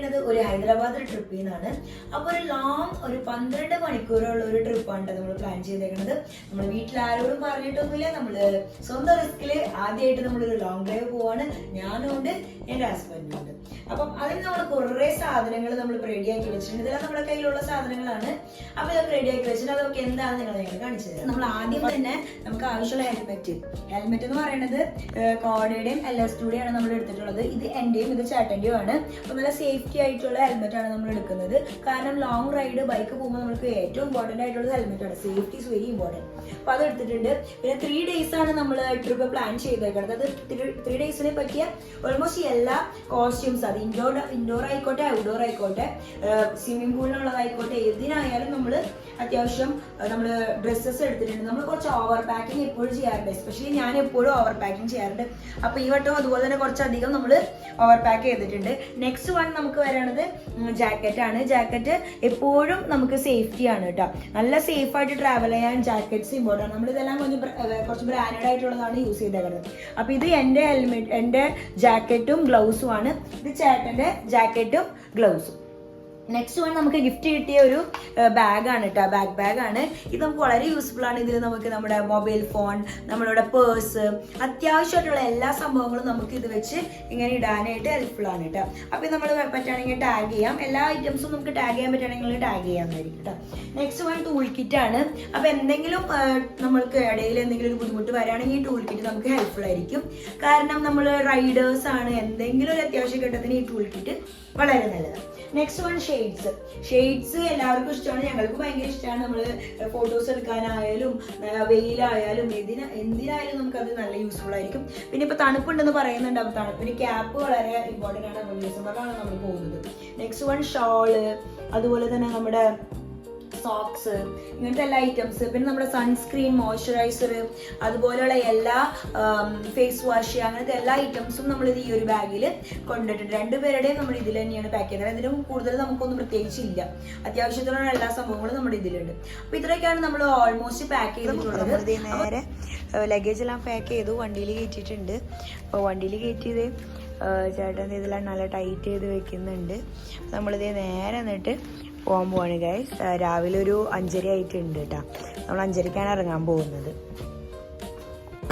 ചെയ്യുന്നത് ഒരു ഹൈദരാബാദ് ട്രിപ്പിൽ നിന്നാണ്. അപ്പോൾ ഒരു ലോങ് ഒരു 12 മണിക്കൂറുള്ള ഒരു ട്രിപ്പാണ് നമ്മൾ പ്ലാൻ ചെയ്തേക്കുന്നത്. നമ്മൾ വീട്ടിൽ ആരോടും പറഞ്ഞിട്ടൊന്നുമില്ല, നമ്മൾ സ്വന്തം റിസ്കില് ആദ്യമായിട്ട് നമ്മളൊരു ലോങ് ഡ്രൈവ് പോവാണ്. ഞാനും ഉണ്ട്, എൻ്റെ ഹസ്ബൻഡും ഉണ്ട്. അപ്പം അതിന് നമ്മൾ കുറേ സാധനങ്ങൾ നമ്മൾ റെഡിയാക്കി വെച്ചിട്ടുണ്ട്. ഇതെല്ലാം നമ്മുടെ കയ്യിലുള്ള സാധനങ്ങളാണ്. അപ്പൊ ഇതൊക്കെ റെഡിയാക്കി വെച്ചിട്ട് അതൊക്കെ എന്താണെന്ന് ഞങ്ങൾ കാണിച്ചു തരാം. നമ്മൾ ആദ്യം തന്നെ നമുക്ക് ആവശ്യമുള്ള ഹെൽമെറ്റ് എന്ന് പറയുന്നത് കോഡയുടെയും LS2 ആണ് നമ്മൾ എടുത്തിട്ടുള്ളത്. ഇത് എന്റെയും ഇത് ചേട്ടന്റെയും ആണ്. അപ്പൊ നല്ല സേഫ്റ്റി ആയിട്ടുള്ള ഹെൽമെറ്റ് ആണ് നമ്മൾ എടുക്കുന്നത്. കാരണം ലോങ് റൈഡ് ബൈക്ക് പോകുമ്പോൾ നമുക്ക് ഏറ്റവും ഇമ്പോർട്ടന്റ് ആയിട്ടുള്ളത് ഹെൽമെറ്റ് ആണ്. Safety is very important. അപ്പൊ അത് എടുത്തിട്ടുണ്ട്. പിന്നെ 3 days ആണ് നമ്മൾ ട്രിപ്പ് പ്ലാൻ ചെയ്തേക്കുന്നത്. അത് 3 daysനെ പറ്റിയ ഓൾമോസ്റ്റ് എല്ലാ കോസ്റ്റ്യൂംസ്, അത് ഇൻഡോർ ആയിക്കോട്ടെ ഔട്ട്ഡോർ ആയിക്കോട്ടെ സ്വിമ്മിംഗ് പൂളിനുള്ളതായിക്കോട്ടെ ഏതിനായാലും നമ്മൾ അത്യാവശ്യം നമ്മൾ ഡ്രസ്സസ് എടുത്തിട്ടുണ്ട്. നമ്മൾ കുറച്ച് ഓവർ പാക്കിങ് എപ്പോഴും ചെയ്യാറുണ്ട്. എസ്പെഷ്യലി ഞാൻ എപ്പോഴും ഓവർ പാക്കിങ് ചെയ്യാറുണ്ട്. അപ്പൊ ഈ വട്ടം അതുപോലെ തന്നെ കുറച്ചധികം നമ്മൾ ഓവർ പാക്ക് ചെയ്തിട്ടുണ്ട്. നെക്സ്റ്റ് വൺ നമുക്ക് വരാണത് ജാക്കറ്റ് ആണ്. ജാക്കറ്റ് എപ്പോഴും നമുക്ക് സേഫ്റ്റി ആണ് കേട്ടോ. നല്ല സേഫ് ആയിട്ട് ട്രാവൽ ചെയ്യാൻ ജാക്കറ്റ്സ് ഇമ്പോർട്ടൻ്റ് ആണ്. നമ്മളിതെല്ലാം കുറച്ച് ബ്രാൻഡഡ് ആയിട്ടുള്ളതാണ് യൂസ് ചെയ്തേക്കുന്നത്. അപ്പൊ ഇത് എൻ്റെ ജാക്കറ്റും ഗ്ലൗസും ആണ്. ഇത് ചേട്ടന്റെ ജാക്കറ്റും ഗ്ലൗസും. നെക്സ്റ്റ് വൺ നമുക്ക് ഗിഫ്റ്റ് കിട്ടിയ ഒരു ബാഗാണ് കേട്ടോ. ബാഗാണ് ഇത്. നമുക്ക് വളരെ യൂസ്ഫുൾ ആണ്. ഇതിൽ നമുക്ക് നമ്മുടെ മൊബൈൽ ഫോൺ, നമ്മളുടെ പേഴ്സ്, അത്യാവശ്യമായിട്ടുള്ള എല്ലാ സംഭവങ്ങളും നമുക്ക് ഇത് വെച്ച് ഇങ്ങനെ ഇടാനായിട്ട് ഹെൽപ്ഫുൾ ആണ് കേട്ടോ. അപ്പോൾ നമ്മൾ പറ്റുകയാണെങ്കിൽ ടാഗ് ചെയ്യാം. എല്ലാ ഐറ്റംസും നമുക്ക് ടാഗ് ചെയ്യാൻ പറ്റുകയാണെങ്കിൽ ടാഗ് ചെയ്യാമെന്നായിരിക്കും കേട്ടോ. നെക്സ്റ്റ് വൺ ടൂൾ കിറ്റ് ആണ്. അപ്പോൾ എന്തെങ്കിലും നമ്മൾക്ക് ഇടയിൽ എന്തെങ്കിലും ഒരു ബുദ്ധിമുട്ട് വരികയാണെങ്കിൽ ടൂൾ കിറ്റ് നമുക്ക് ഹെൽപ്ഫുൾ ആയിരിക്കും. കാരണം നമ്മൾ റൈഡേഴ്സ് ആണ്, എന്തെങ്കിലും ഒരു അത്യാവശ്യ ഘട്ടത്തിന് ഈ ടൂൾ കിറ്റ് വളരെ നല്ലതാണ്. നെക്സ്റ്റ് വൺ ഷെയ്ഡ്സ് എല്ലാവർക്കും ഇഷ്ടമാണ്. ഞങ്ങൾക്ക് ഭയങ്കര ഇഷ്ടമാണ്. നമ്മൾ ഫോട്ടോസ് എടുക്കാനായാലും വെയിലായാലും എന്തിനായാലും നമുക്കത് നല്ല യൂസ്ഫുൾ ആയിരിക്കും. പിന്നെ ഇപ്പൊ തണുപ്പുണ്ടെന്ന് പറയുന്നുണ്ട്. അപ്പൊ തണുപ്പിന് ക്യാപ്പ് വളരെ ഇമ്പോർട്ടൻ്റ് ആണ്. നമ്മൾ ഡിസംബറിലാണ് നമ്മൾ പോകുന്നത്. നെക്സ്റ്റ് വൺ ഷോള്, അതുപോലെ തന്നെ നമ്മുടെ സോക്സ്, ഇങ്ങനത്തെ എല്ലാ ഐറ്റംസ്. പിന്നെ നമ്മുടെ സൺസ്ക്രീൻ, മോയ്സ്ചറൈസർ, അതുപോലെയുള്ള എല്ലാ ഫേസ് വാഷ്, അങ്ങനത്തെ എല്ലാ ഐറ്റംസും നമ്മൾ ഈ ഒരു ബാഗിൽ കൊണ്ടിട്ടുണ്ട്. 2 പേരുടെയും നമ്മൾ ഇതിൽ തന്നെയാണ് പാക്ക് ചെയ്യുന്നത്. അതിനും കൂടുതൽ നമുക്കൊന്നും പ്രത്യേകിച്ചില്ല. അത്യാവശ്യത്തിനുള്ള എല്ലാ സംഭവങ്ങളും നമ്മുടെ ഇതിലുണ്ട്. അപ്പൊ ഇത്രയൊക്കെയാണ് നമ്മൾ ഓൾമോസ്റ്റ് പാക്ക് ചെയ്തിട്ടുള്ളത്. നേരെ ലഗേജ് എല്ലാം പാക്ക് ചെയ്തു, വണ്ടിയിൽ കയറ്റിയിട്ടുണ്ട്. അപ്പോൾ വണ്ടിയിൽ കയറ്റിയത് ചേട്ടൻ ഇതിലാണ് നല്ല ടൈറ്റ് ചെയ്ത് വെക്കുന്നുണ്ട്. നമ്മളിത് നേരെ എന്നിട്ട് പോകാൻ പോവാണ് ഗൈസ്. രാവിലെ ഒരു 5:30 ആയിട്ടുണ്ട് കേട്ടോ. നമ്മൾ 5:30ക്കാണ് ഇറങ്ങാൻ പോകുന്നത്.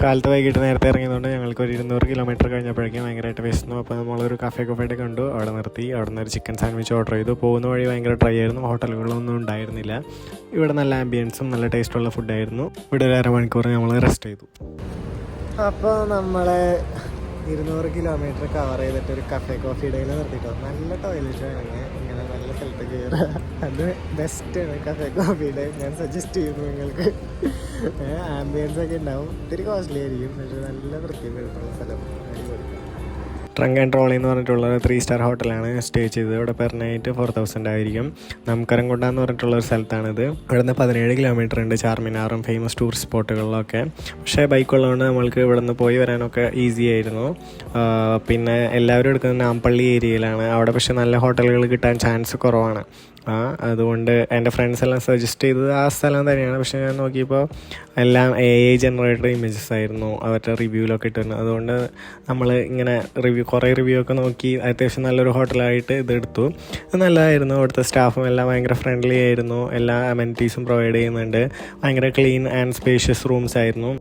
കാലത്ത് വൈകിട്ട് നേരത്തെ ഇറങ്ങിയതുകൊണ്ട് ഞങ്ങൾക്ക് ഒരു 200 കിലോമീറ്റർ കഴിഞ്ഞപ്പോഴേക്കും ഭയങ്കരമായിട്ട് വിശന്നു. അപ്പോൾ നമ്മളൊരു കഫേ കണ്ടു. അവിടെ നിർത്തി. അവിടെ നിന്ന് ഒരു ചിക്കൻ സാൻഡ്വിച്ച് ഓർഡർ ചെയ്തു. പോകുന്ന വഴി ഭയങ്കര ട്രൈ ആയിരുന്നു. ഹോട്ടലുകളൊന്നും ഉണ്ടായിരുന്നില്ല. ഇവിടെ നല്ല ആംബിയൻസും നല്ല ടേസ്റ്റുള്ള ഫുഡായിരുന്നു. ഇവിടെ ഒരു 1/2 മണിക്കൂർ നമ്മൾ റെസ്റ്റ് ചെയ്തു. അപ്പോൾ നമ്മൾ 200 കിലോമീറ്റർ കവർ ചെയ്തിട്ട് ഒരു കോഫിയുടെ നിർത്തിയിട്ടോ. നല്ല ടോയ്ലറ്റ് ആണ്. ഇങ്ങനെ നല്ല സ്ഥലത്ത് കയറുക, അത് ബെസ്റ്റാണ്. കോഫിയുടെ ഞാൻ സജസ്റ്റ് ചെയ്യുന്നു നിങ്ങൾക്ക്. ആംബിയൻസ് ഒക്കെ ഉണ്ടാവും. ഇത്തിരി കോസ്റ്റ്ലി ആയിരിക്കും, പക്ഷേ നല്ല വൃത്തിയുള്ള സ്ഥലം. അടിപൊളി. ട്രങ്ക് ആൻഡ് ട്രോളി എന്ന് പറഞ്ഞിട്ടുള്ള 3 സ്റ്റാർ ഹോട്ടലാണ് സ്റ്റേ ചെയ്തത്. ഇവിടെ പെർ നൈറ്റ് 4000 ആയിരിക്കും. നമുക്കരംകൊണ്ട എന്ന് പറഞ്ഞിട്ടുള്ള ഒരു സ്ഥലത്താണിത്. ഇവിടെ നിന്ന് 17 കിലോമീറ്റർ ഉണ്ട് ചാർമിനാറും ഫേമസ് ടൂറിസ്റ്റ് സ്പോട്ടുകളിലൊക്കെ. പക്ഷേ ബൈക്കുള്ളതുകൊണ്ട് നമ്മൾക്ക് ഇവിടെ നിന്ന് പോയി വരാനൊക്കെ ഈസി ആയിരുന്നു. പിന്നെ എല്ലാവരും എടുക്കുന്നത് നാംപള്ളി ഏരിയയിലാണ്. അവിടെ പക്ഷേ നല്ല ഹോട്ടലുകൾ കിട്ടാൻ ചാൻസ് കുറവാണ്. അതുകൊണ്ട് എൻ്റെ ഫ്രണ്ട്സ് എല്ലാം സജസ്റ്റ് ചെയ്തത് ആ സ്ഥലം തന്നെയാണ്. പക്ഷേ ഞാൻ നോക്കിയപ്പോൾ എല്ലാം AI ജനറേറ്റഡ് ഇമേജസ് ആയിരുന്നു അവരുടെ റിവ്യൂവിലൊക്കെ ഇട്ടിരുന്നത്. അതുകൊണ്ട് നമ്മൾ ഇങ്ങനെ കുറേ റിവ്യൂ ഒക്കെ നോക്കി അത്യാവശ്യം നല്ലൊരു ഹോട്ടലായിട്ട് ഇതെടുത്തു. നല്ലതായിരുന്നു. അവിടുത്തെ സ്റ്റാഫും എല്ലാം ഭയങ്കര ഫ്രണ്ട്ലി ആയിരുന്നു. എല്ലാ അമെനിറ്റീസും പ്രൊവൈഡ് ചെയ്യുന്നുണ്ട്. ഭയങ്കര ക്ലീൻ ആൻഡ് സ്പേഷ്യസ് റൂംസ് ആയിരുന്നു.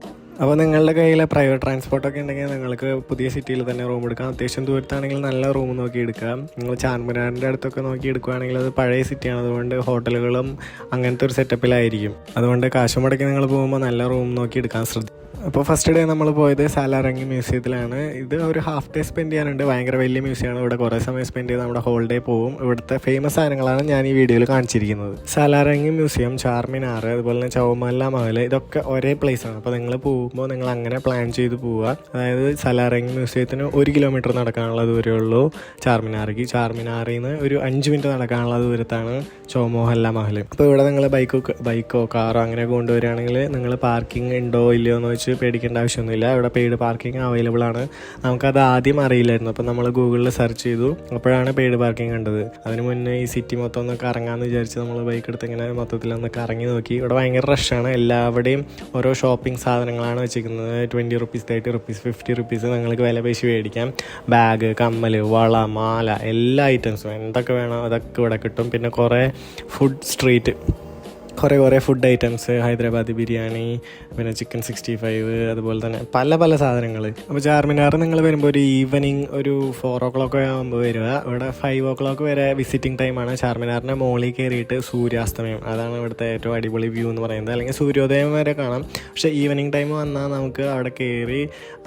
അപ്പോൾ നിങ്ങളുടെ കയ്യിൽ പ്രൈവറ്റ് ട്രാൻസ്പോർട്ടൊക്കെ ഉണ്ടെങ്കിൽ നിങ്ങൾക്ക് പുതിയ സിറ്റിയിൽ തന്നെ റൂം എടുക്കാം. അത്യാവശ്യം ദൂരത്താണെങ്കിൽ നല്ല റൂം നോക്കി എടുക്കാം. നിങ്ങൾ ചാർമിനാറിൻ്റെ അടുത്തൊക്കെ നോക്കി എടുക്കുകയാണെങ്കിൽ അത് പഴയ സിറ്റിയാണ്. അതുകൊണ്ട് ഹോട്ടലുകളും അങ്ങനത്തെ ഒരു സെറ്റപ്പിലായിരിക്കും. അതുകൊണ്ട് കാശ് മുടക്കി നിങ്ങൾ പോകുമ്പോൾ നല്ല റൂം നോക്കി എടുക്കാൻ ശ്രദ്ധിക്കും. അപ്പോൾ ഫസ്റ്റ് ഡേ നമ്മൾ പോയത് സാലാറങ്ങി മ്യൂസിയത്തിലാണ്. ഇത് ഒരു ഹാഫ് ഡേ സ്പെൻഡ് ചെയ്യാനുണ്ട്. ഭയങ്കര വലിയ മ്യൂസിയമാണ്. ഇവിടെ കുറേ സമയം സ്പെൻഡ് ചെയ്ത് നമ്മുടെ ഹോൾ ഡേ പോകും. ഇവിടുത്തെ ഫേമസ് സാധനങ്ങളാണ് ഞാൻ ഈ വീഡിയോയിൽ കാണിച്ചിരിക്കുന്നത്. സാലാറങ്ങി മ്യൂസിയം, ചാർമിനാർ, അതുപോലെ തന്നെ ചൗമല്ല മഹൽ, ഇതൊക്കെ ഒരേ പ്ലേസാണ്. അപ്പോൾ നിങ്ങൾ പോകുമ്പോൾ നിങ്ങൾ അങ്ങനെ പ്ലാൻ ചെയ്ത് പോവുക. അതായത് സാലാറങ്ങി മ്യൂസിയത്തിന് 1 കിലോമീറ്റർ നടക്കാനുള്ള ദൂരമേ ഉള്ളൂ ചാർമിനാറിൽ നിന്ന് ഒരു 5 മിനിറ്റ് നടക്കാനുള്ള ദൂരത്താണ് ചൗമോഹല്ല മഹൽ. അപ്പോൾ ഇവിടെ നിങ്ങൾ ബൈക്കോ കാറോ അങ്ങനെ കൊണ്ടുവരികയാണെങ്കിൽ നിങ്ങൾ പാർക്കിംഗ് ഉണ്ടോ ഇല്ലയോ എന്ന് കുറിച്ച് പേടിക്കേണ്ട ആവശ്യമൊന്നുമില്ല. ഇവിടെ പെയ്ഡ് പാർക്കിംഗ് അവൈലബിൾ ആണ്. നമുക്കത് ആദ്യം അറിയില്ലായിരുന്നു. അപ്പോൾ നമ്മൾ ഗൂഗിളിൽ സെർച്ച് ചെയ്തു, അപ്പോഴാണ് പെയ്ഡ് പാർക്കിംഗ് കണ്ടത്. അതിന് മുന്നേ ഈ സിറ്റി മൊത്തം ഒന്ന് കറങ്ങാമെന്ന് വിചാരിച്ച് നമ്മൾ ബൈക്ക് എടുത്ത് ഇങ്ങനെ മൊത്തത്തിലൊന്ന് കറങ്ങി നോക്കി. ഇവിടെ ഭയങ്കര റഷാണ്. എല്ലാവരുടെയും ഓരോ ഷോപ്പിംഗ് സാധനങ്ങളാണ് വെച്ചിരിക്കുന്നത്. 20 റുപ്പീസ്, 30 റുപ്പീസ്, 50 റുപ്പീസ് നിങ്ങൾക്ക് വില പേശി മേടിക്കാം. ബാഗ്, കമ്മൽ, വള, മാല, എല്ലാ ഐറ്റംസും എന്തൊക്കെ വേണോ അതൊക്കെ ഇവിടെ കിട്ടും. പിന്നെ കുറേ ഫുഡ് സ്ട്രീറ്റ്, കുറേ ഫുഡ് ഐറ്റംസ്, ഹൈദരാബാദി ബിരിയാണി, പിന്നെ ചിക്കൻ 65, അതുപോലെ തന്നെ പല സാധനങ്ങൾ. അപ്പോൾ ചാർമിനാർ നിങ്ങൾ വരുമ്പോൾ ഒരു ഈവനിങ് ഒരു 4 o'clock ആകുമ്പോൾ വരിക. ഇവിടെ 5 o'clock വരെ വിസിറ്റിംഗ് ടൈമാണ്. ചാർമിനാറിൻ്റെ മുകളിൽ കയറിയിട്ട് സൂര്യാസ്തമയം, അതാണ് ഇവിടുത്തെ ഏറ്റവും അടിപൊളി വ്യൂ എന്ന് പറയുന്നത്. അല്ലെങ്കിൽ സൂര്യോദയം വരെ കാണാം. പക്ഷേ ഈവനിങ് ടൈം വന്നാൽ നമുക്ക് അവിടെ കയറി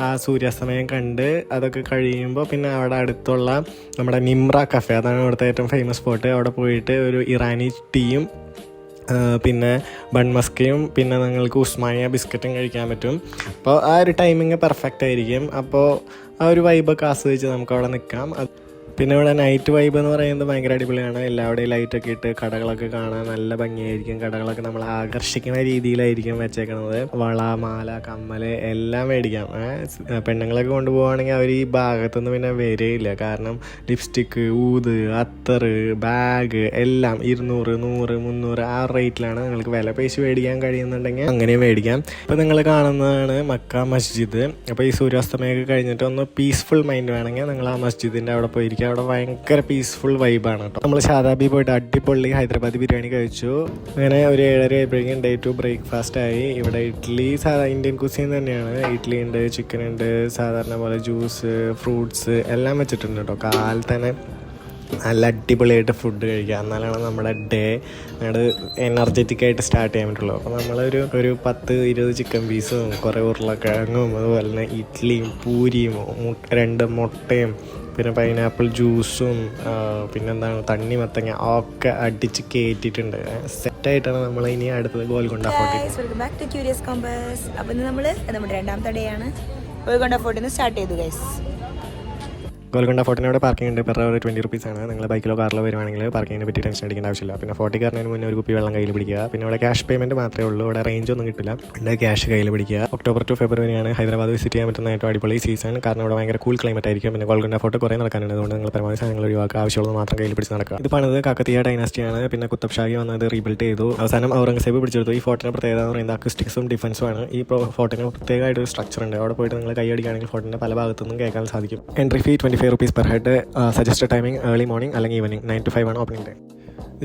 ആ സൂര്യാസ്തമയം കണ്ട് അതൊക്കെ കഴിയുമ്പോൾ പിന്നെ അവിടെ അടുത്തുള്ള നമ്മുടെ നിമ്ര കഫേ, അതാണ് ഇവിടുത്തെ ഏറ്റവും ഫേമസ് സ്പോട്ട്. അവിടെ പോയിട്ട് ഒരു ഇറാനി ടീയും പിന്നെ ബൺമസ്കയും പിന്നെ നിങ്ങൾക്ക് ഉസ്മാനിയ ബിസ്ക്കറ്റും കഴിക്കാൻ പറ്റും. അപ്പോൾ ആ ഒരു ടൈമിങ് പെർഫെക്റ്റ് ആയിരിക്കും. അപ്പോൾ ആ ഒരു വൈബൊക്കെ ആസ്വദിച്ച് നമുക്ക് അവിടെ നിൽക്കാം. പിന്നെ ഇവിടെ നൈറ്റ് വൈബ് എന്ന് പറയുന്നത് ഭയങ്കര അടിപൊളിയാണ്. എല്ലാവരുടെയും ലൈറ്റൊക്കെ ഇട്ട് കടകളൊക്കെ കാണാൻ നല്ല ഭംഗിയായിരിക്കും. കടകളൊക്കെ നമ്മൾ ആകർഷിക്കുന്ന രീതിയിലായിരിക്കും വെച്ചേക്കുന്നത്. വള, മാല, കമ്മൽ എല്ലാം മേടിക്കാം. പെണ്ണുങ്ങളൊക്കെ കൊണ്ടുപോകുകയാണെങ്കിൽ അവർ ഈ ഭാഗത്തുനിന്ന് പിന്നെ വരികയില്ല. കാരണം ലിപ്സ്റ്റിക്ക്, ഊത്, അത്തറ്, ബാഗ് എല്ലാം 200, 100, 300 ആ റേറ്റിലാണ്. നിങ്ങൾക്ക് വില പേശി മേടിക്കാൻ കഴിയുന്നുണ്ടെങ്കിൽ അങ്ങനെ മേടിക്കാം. ഇപ്പോൾ നിങ്ങൾ കാണുന്നതാണ് മക്ക മസ്ജിദ്. അപ്പോൾ ഈ സൂര്യാസ്തമയമൊക്കെ കഴിഞ്ഞിട്ട് ഒന്ന് പീസ്ഫുൾ മൈൻഡ് വേണമെങ്കിൽ നിങ്ങൾ ആ മസ്ജിദിൻ്റെ അവിടെ പോയിരിക്കുക. അവിടെ ഭയങ്കര പീസ്ഫുൾ വൈബാണ് കേട്ടോ. നമ്മൾ ഷാദാബി പോയിട്ട് അടിപൊളി ഹൈദരാബാദി ബിരിയാണി കഴിച്ചു. അങ്ങനെ ഒരു 7:30 ആയപ്പോഴേക്കും ഡേ 2 ബ്രേക്ക്ഫാസ്റ്റ് ആയി. ഇവിടെ ഇഡ്ഡലി ഇന്ത്യൻ കുസീൻ തന്നെയാണ്. ഇഡ്ഡലി ഉണ്ട്, ചിക്കൻ ഉണ്ട്, സാധാരണ പോലെ ജ്യൂസ്, ഫ്രൂട്ട്സ് എല്ലാം വെച്ചിട്ടുണ്ട് കേട്ടോ. കാലത്ത് തന്നെ നല്ല അടിപൊളിയായിട്ട് ഫുഡ് കഴിക്കുക, എന്നാലാണ് നമ്മുടെ ഡേ അങ്ങോട്ട് എനർജറ്റിക് ആയിട്ട് സ്റ്റാർട്ട് ചെയ്യാൻ പറ്റുള്ളൂ. അപ്പോൾ നമ്മളൊരു 10-20 ചിക്കൻ പീസും കുറേ ഉരുളക്കിഴങ്ങും അതുപോലെ തന്നെ ഇഡ്ഡലിയും പൂരിയും 2 മുട്ടയും പിന്നെ പൈനാപ്പിൾ ജ്യൂസും പിന്നെന്താണ് തണ്ണിമത്തങ്ങ ഒക്കെ അടിച്ച് കയറ്റിയിട്ടുണ്ട്. സെറ്റായിട്ടാണ് നമ്മൾ ഇനി അടുത്തത് Golconda fort. Welcome back to curious compass. അപ്പോൾ ഇന്ന് നമ്മൾ നമ്മുടെ 2ാമത്തെ ഡേയാണ്. ഗോൽക്കൊണ്ട ഫോർട്ടിൽ നിന്ന് സ്റ്റാർട്ട് ചെയ്തു ഗൈസ്. ഗോൽക്കൊണ്ട ഫോർട്ടിനോട് പാർക്കിംഗ് ഉണ്ട്. പെർ അവർ 20 റുപ്പീസാണ്. നിങ്ങൾ ബൈക്കിലോ കാറിലോ വരുവാണെങ്കിൽ പാർക്കിങ്ങിനെ പറ്റി ടെൻഷൻ അടിക്കേണ്ട ആവശ്യമില്ല. പിന്നെ 40 കയറുന്നതിന് മുന്നേ ഒരു കുപ്പി വെള്ളം കയ്യിൽ പിടിക്കുക. പിന്നെ ഇവിടെ ക്യാഷ് പേയ്മെൻറ്റ് മാത്രമേ ഉള്ളൂ. ഇവിടെ റേഞ്ച് ഒന്നും കിട്ടില്ല. പിന്നെ ക്യാഷ് കയ്യിൽ പിടിക്കുക. ഒക്ടോബർ ടു ഫെബ്രുവരിയാണ് ഹൈദരാബാദ് വിസിറ്റ് ചെയ്യാൻ പറ്റുന്ന ഏറ്റവും അടിപൊളി സീസൺ. കാരണം ഇവിടെ ഭയങ്കര കൂൾ ക്ലൈമറ്റ് ആയിരിക്കും. പിന്നെ ഗോൽക്കൊണ്ട ഫോർട്ട് കുറേ നടക്കാനുണ്ട്. അതുകൊണ്ട് നിങ്ങൾ പരമാവധി സാധനങ്ങൾ ഒഴിവാക്കുക. ആവശ്യമുള്ളത് മാത്രം കയ്യിൽ പിടിച്ച് നടക്കുക. ഇത് പണിത് കാക്കത്തിയ ഡൈനാസ്റ്റിയാണ്. പിന്നെ കുത്തബ് ഷാഹി വന്നത് റീബിൽഡ് ചെയ്തു. അവസാനം ഔറംഗസേബ് പിടിച്ചെടുത്തു. ഈ ഫോർട്ടിൻ്റെ പ്രത്യേകത എന്ന് പറയുന്നത് അക്യൂസ്റ്റിക്സും ഡിഫൻസും ആണ്. ഈ ഫോർട്ടിന് പ്രത്യേകമായിട്ടൊരു സ്ട്രക്ചർ ഉണ്ട്. അവിടെ പോയിട്ട് നിങ്ങൾ കൈയടിക്കുകയാണെങ്കിൽ ഫോർട്ടിൻ്റെ പല ഭാഗത്തുനിന്നും കേൾക്കാൻ സാധിക്കും. Entry fee 25 rupees per head. Suggested timing early morning അല്ലെങ്കിൽ ഈവനിങ് 9 to 5 ആണ് ഓപ്പണിംഗ് ടൈം.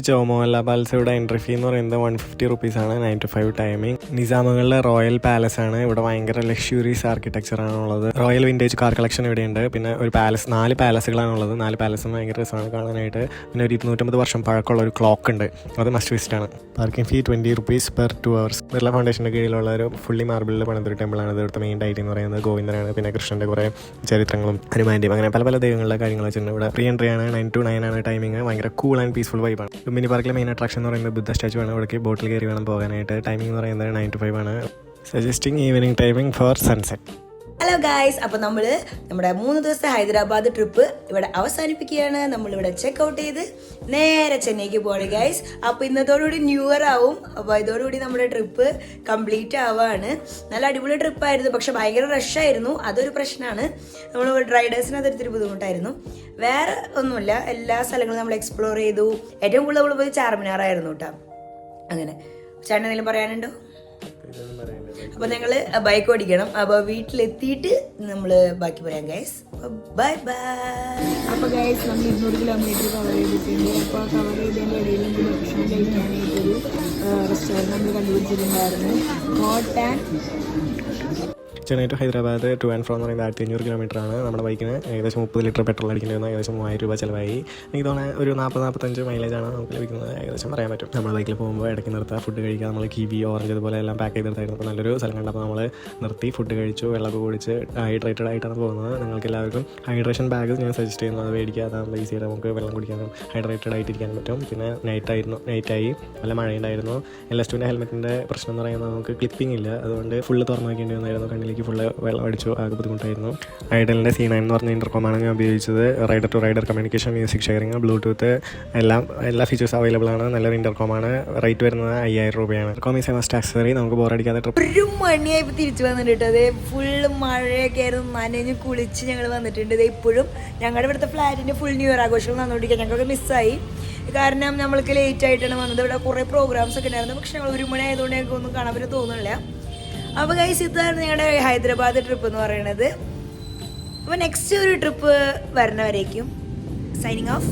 ചോമോല്ല പാലസിയുടെ എൻട്രി ഫീ എന്ന് പറയുന്നത് 150 റുപ്പീസാണ്. 9 to 5 ടൈമിംഗ്. നിസാമുകളിലെ റോയൽ പാലസ് ആണ്. ഇവിടെ ഭയങ്കര ലക്ഷൂറിയസ് ആർക്കിടെക്ചറാണുള്ളത്. റോയൽ വിൻറ്റേജ് കാർ കളക്ഷൻ ഇവിടെയുണ്ട്. പിന്നെ ഒരു പാലസ്, 4 പാലസുകളാണുള്ളത്. 4 പാലസും ഭയങ്കര രസമാണ് കാണാനായിട്ട്. പിന്നെ ഒരു 250 വർഷം പഴക്കമുള്ള ഒരു ക്ലോക്ക് ഉണ്ട്, അത് മസ്റ്റ് വിസിറ്റ് ആണ്. Parking fee 20 rupees per 2 hours. Birla ഫൗണ്ടേഷൻ്റെ കീഴിലുള്ള ഒരു ഫുള്ളി മാർബിളിൽ പണിതൊരു ടെമ്പിളാണ്. ഇവിടുത്തെ മെയിൻ ഡൈറ്റി എന്ന് പറയുന്നത് ഗോവിന്ദനാണ്. പിന്നെ കൃഷ്ണൻ്റെ കുറേ ചരിത്രങ്ങളും ഹനുമാൻ്റെയും അങ്ങനെ പല ദൈവങ്ങളുടെ കാര്യങ്ങൾ വെച്ചിട്ടുണ്ട്. ഇവിടെ ഫ്രീ എൻട്രി ആണ്. 9 to 9 ആണ് ടൈമിംഗ്. ഭയങ്കര കൂൾ ആൻഡ് പീസ്ഫുൾ വൈബാണ്. ലുംബിനി പാർക്കിലെ മെയിൻ അട്രാക്ഷൻ എന്ന് പറയുന്നത് ബുദ്ധ സ്റ്റാച്ചു ആണ്. ഇവിടേക്ക് ബോട്ടിൽ കയറി വേണം പോകാനായിട്ട്. ടൈമിംഗ് എന്ന് പറയുന്നത് 9 to 5 ആണ്. Suggesting evening timing for sunset. Hello guys, അപ്പോൾ നമ്മൾ നമ്മുടെ 3 ദിവസത്തെ ഹൈദരാബാദ് ട്രിപ്പ് ഇവിടെ അവസാനിപ്പിക്കുകയാണ്. നമ്മളിവിടെ ചെക്കൗട്ട് ചെയ്ത് നേരെ ചെന്നൈക്ക് പോവാണ് ഗായ്സ്. അപ്പോൾ ഇന്നത്തോടുകൂടി ന്യൂ ഇയർ ആവും. അപ്പോൾ ഇതോടുകൂടി നമ്മുടെ ട്രിപ്പ് കംപ്ലീറ്റ് ആവുകയാണ്. നല്ല അടിപൊളി ട്രിപ്പായിരുന്നു, പക്ഷെ ഭയങ്കര റഷായിരുന്നു. അതൊരു പ്രശ്നമാണ്. നമ്മൾ റൈഡേഴ്സിന് അതൊരിത്തിരി ബുദ്ധിമുട്ടായിരുന്നു. വേറെ ഒന്നുമില്ല, എല്ലാ സ്ഥലങ്ങളും നമ്മൾ എക്സ്പ്ലോർ ചെയ്തു. ഏറ്റവും കൂടുതൽ നമ്മൾ പോയി ചാർമിനാറായിരുന്നു കേട്ടോ. അങ്ങനെ ചേട്ടൻ എന്തെങ്കിലും പറയാനുണ്ടോ? അപ്പോൾ ഞങ്ങൾ ബൈക്ക് ഓടിക്കണം. അപ്പോൾ വീട്ടിലെത്തിയിട്ട് നമ്മൾ ബാക്കി പറയാം ഗൈസ്. Bye bye. അപ്പോൾ ഗൈസ് നമ്മൾ 200 കിലോമീറ്റർ കവർ ചെയ്തിട്ടുണ്ട്. അപ്പോൾ കവർ ചെയ്തതിൻ്റെ ഇടയിൽ നമുക്ക് ഭക്ഷണം കഴിക്കാനായിട്ടൊരു റെസ്റ്റോറൻറ്റ് നമ്മൾ കണ്ടുപിടിച്ചിട്ടുണ്ടായിരുന്നു. Hot and Chennai to Hyderabad to and fro എന്ന് പറയുന്നത് 1500 കിലോമീറ്ററാണ്. നമ്മുടെ ബൈക്കിന് ഏകദേശം 30 ലിറ്റർ പെട്രോൾ അടിക്കേണ്ടി വന്ന ഏകദേശം 3000 രൂപ ചിലവായി. എനിക്ക് തോന്നുന്നത് ഒരു 40-45 മൈലേജാണ് നമുക്ക് ലഭിക്കുന്നത്, ഏകദേശം പറയാൻ പറ്റും. നമ്മൾ ബൈക്കിൽ പോകുമ്പോൾ ഇടയ്ക്ക് നിർത്തുക, ഫുഡ് കഴിക്കുക. നമ്മൾ കിവി, ഓറഞ്ച് അതുപോലെ എല്ലാം പാക്ക് ചെയ്തെടുത്തായിരുന്നു. അപ്പോൾ നല്ലൊരു സ്ഥലം കണ്ടപ്പോൾ നമ്മൾ നിർത്തി ഫുഡ് കഴിച്ചു, വെള്ളമൊക്കെ കുടിച്ച് ഹൈഡ്രേറ്റഡ് ആയിട്ടാണ് പോകുന്നത്. നിങ്ങൾക്ക് എല്ലാവർക്കും ഹൈഡ്രേഷൻ ബാഗ് ഞാൻ സജസ്റ്റ് ചെയ്യുന്നു. അത് മേടിക്കുക, അതാകുമ്പോൾ ഈസിയായിട്ട് നമുക്ക് വെള്ളം കുടിക്കാനും ഹൈഡ്രേറ്റഡ് ആയിട്ടിരിക്കാൻ പറ്റും. പിന്നെ നൈറ്റായി നല്ല മഴയുണ്ടായിരുന്നു. LS2ൻ്റെ ഹെൽമെറ്റിൻ്റെ പ്രശ്നം എന്ന് പറയുന്നത് നമുക്ക് ക്ലിപ്പിംഗ് ഇല്ല, അതുകൊണ്ട് ഫുള്ള് തുറന്നു വയ്ക്കേണ്ടി വന്നായിരുന്നു. കണ്ണിലേക്ക് വഴിക്ക് ഫുള്ള് വെള്ളം അടിച്ചു, ആകെ ബുദ്ധിമുട്ടായിരുന്നു. ഐഡലിൻ്റെ C9 എന്ന് പറഞ്ഞ ഇൻ്റർകോമാണ് ഞാൻ ഉപയോഗിച്ചത്. Rider to rider communication, music sharing, bluetooth എല്ലാ ഫീച്ചേഴ്സ് അവൈലബിൾ ആണ്. നല്ലൊരു ഇൻ്റർകോമാണ്. റേറ്റ് വരുന്നത് 5000 രൂപയാണ്. Intercom is a must accessory. നമുക്ക് ബോറടിക്കാതെ ട്രിപ്പ്. 1 മണിയായപ്പോൾ തിരിച്ചു വന്നിട്ട് അതേ ഫുള്ള് മഴയൊക്കെ ആയിരുന്നു, നനഞ്ഞ് കുളിച്ച് ഞങ്ങൾ വന്നിട്ടുണ്ട്. ഇത് ഇപ്പോഴും ഞങ്ങളുടെ ഇവിടുത്തെ ഫ്ലാറ്റിൻ്റെ ഫുൾ ന്യൂ ഇയർ ആഘോഷം നടന്നുകൊണ്ടിരിക്കുക. ഞങ്ങൾക്ക് മിസ്സായി, കാരണം നമ്മൾക്ക് ലേറ്റ് ആയിട്ടാണ് വന്നത്. ഇവിടെ കുറേ പ്രോഗ്രാംസ് ഒക്കെ ഉണ്ടായിരുന്നു, പക്ഷെ ഞങ്ങൾ 1 മണി ആയതുകൊണ്ട് ഞങ്ങൾക്ക് ഒന്നും കാണാൻ പറ്റും തോന്നുന്നില്ല. അപ്പോൾ ഗൈസ്, ഇതാണ് ഞങ്ങളുടെ ഹൈദരാബാദ് ട്രിപ്പ് എന്ന് പറയുന്നത്. അപ്പോൾ നെക്സ്റ്റ് ഒരു ട്രിപ്പ് വരണവരേക്കും സൈനിങ് ഓഫ്.